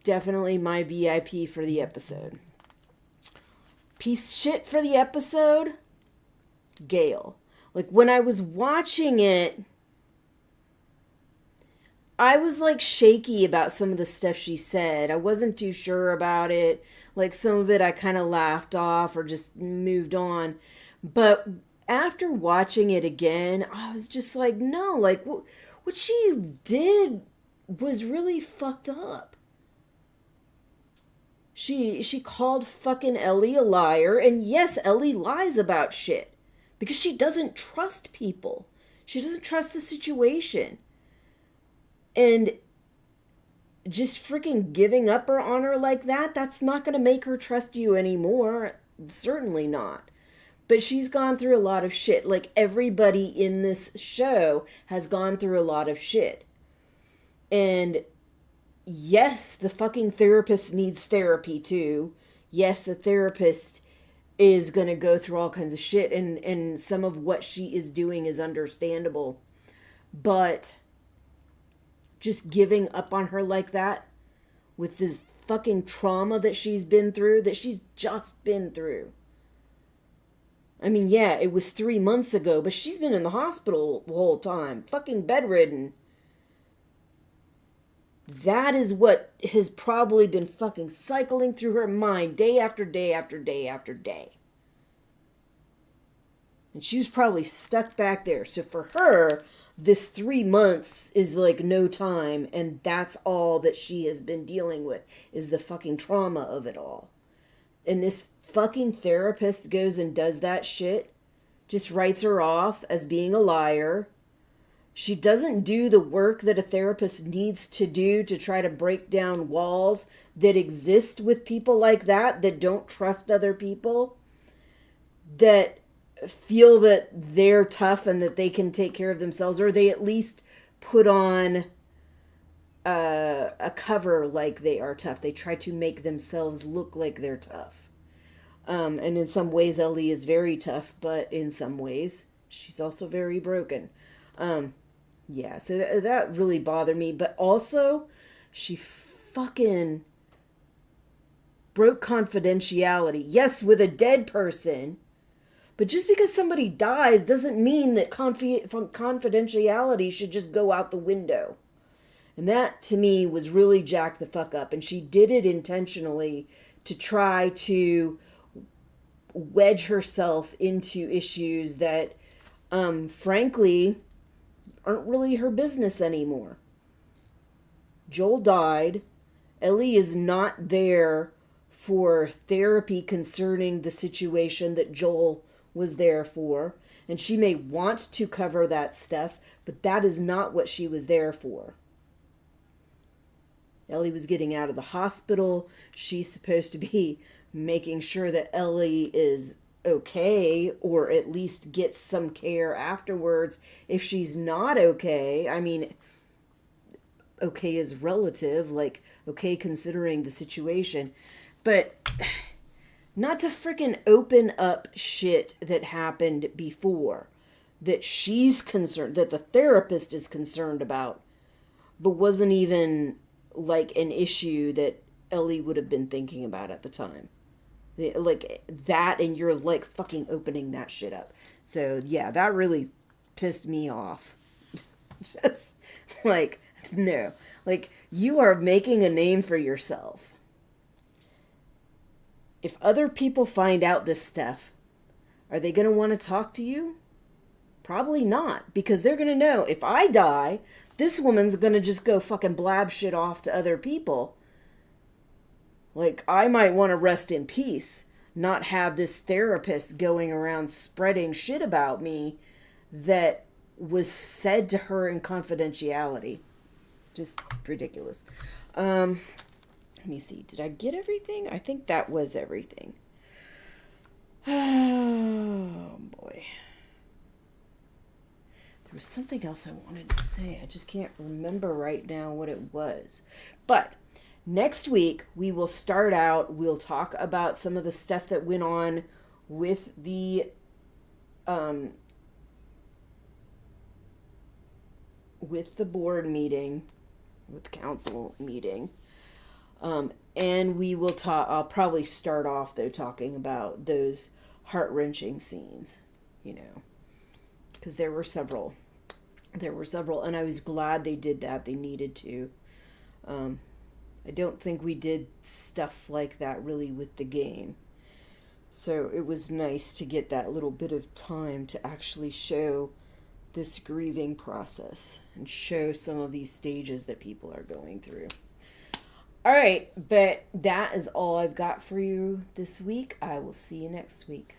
definitely my VIP for the episode. Piece shit for the episode, Gail. Like, when I was watching it, I was like shaky about some of the stuff she said. I wasn't too sure about it. Like, some of it I kind of laughed off or just moved on. But after watching it again, I was just like, no, like, what she did was really fucked up. She called fucking Ellie a liar, and yes, Ellie lies about shit because she doesn't trust people. She doesn't trust the situation. And just freaking giving up on her like that, that's not going to make her trust you anymore. Certainly not. But she's gone through a lot of shit. Like, everybody in this show has gone through a lot of shit. And yes, the fucking therapist needs therapy too. Yes, the therapist is going to go through all kinds of shit. And some of what she is doing is understandable. But just giving up on her like that with the fucking trauma that she's been through, that she's just been through. I mean, yeah, it was 3 months ago, but she's been in the hospital the whole time. Fucking bedridden. That is what has probably been fucking cycling through her mind day after day after day after day. And she was probably stuck back there. So for her, this 3 months is like no time, and that's all that she has been dealing with, is the fucking trauma of it all. And this fucking therapist goes and does that shit, just writes her off as being a liar. She doesn't do the work that a therapist needs to do to try to break down walls that exist with people like that don't trust other people, that feel that they're tough and that they can take care of themselves, or they at least put on a cover like they are tough. They try to make themselves look like they're tough. And in some ways, Ellie is very tough, but in some ways, she's also very broken. Yeah, so that really bothered me. But also, she fucking broke confidentiality. Yes, with a dead person. But just because somebody dies doesn't mean that confidentiality should just go out the window. And that, to me, was really jacked the fuck up. And she did it intentionally to try to wedge herself into issues that, frankly, aren't really her business anymore. Joel died. Ellie is not there for therapy concerning the situation that Joel was there for. And she may want to cover that stuff, but that is not what she was there for. Ellie was getting out of the hospital. She's supposed to be making sure that Ellie is okay, or at least gets some care afterwards. If she's not okay, I mean, okay is relative, like, okay considering the situation. But not to freaking open up shit that happened before, that she's concerned, that the therapist is concerned about, but wasn't even like an issue that Ellie would have been thinking about at the time. Like that, and you're like fucking opening that shit up. So yeah, that really pissed me off. Just like, no. Like, you are making a name for yourself. If other people find out this stuff, are they going to want to talk to you? Probably not, because they're going to know if I die, this woman's going to just go fucking blab shit off to other people. Like, I might want to rest in peace, not have this therapist going around spreading shit about me that was said to her in confidentiality. Just ridiculous. Let me see. Did I get everything? I think that was everything. Oh, boy. There was something else I wanted to say. I just can't remember right now what it was. But next week, we will start out. We'll talk about some of the stuff that went on with the board meeting, with the council meeting. And we will talk, I'll probably start off, though, talking about those heart-wrenching scenes, you know, because there were several, and I was glad they did that. They needed to. I don't think we did stuff like that really with the game. So it was nice to get that little bit of time to actually show this grieving process and show some of these stages that people are going through. All right, but that is all I've got for you this week. I will see you next week.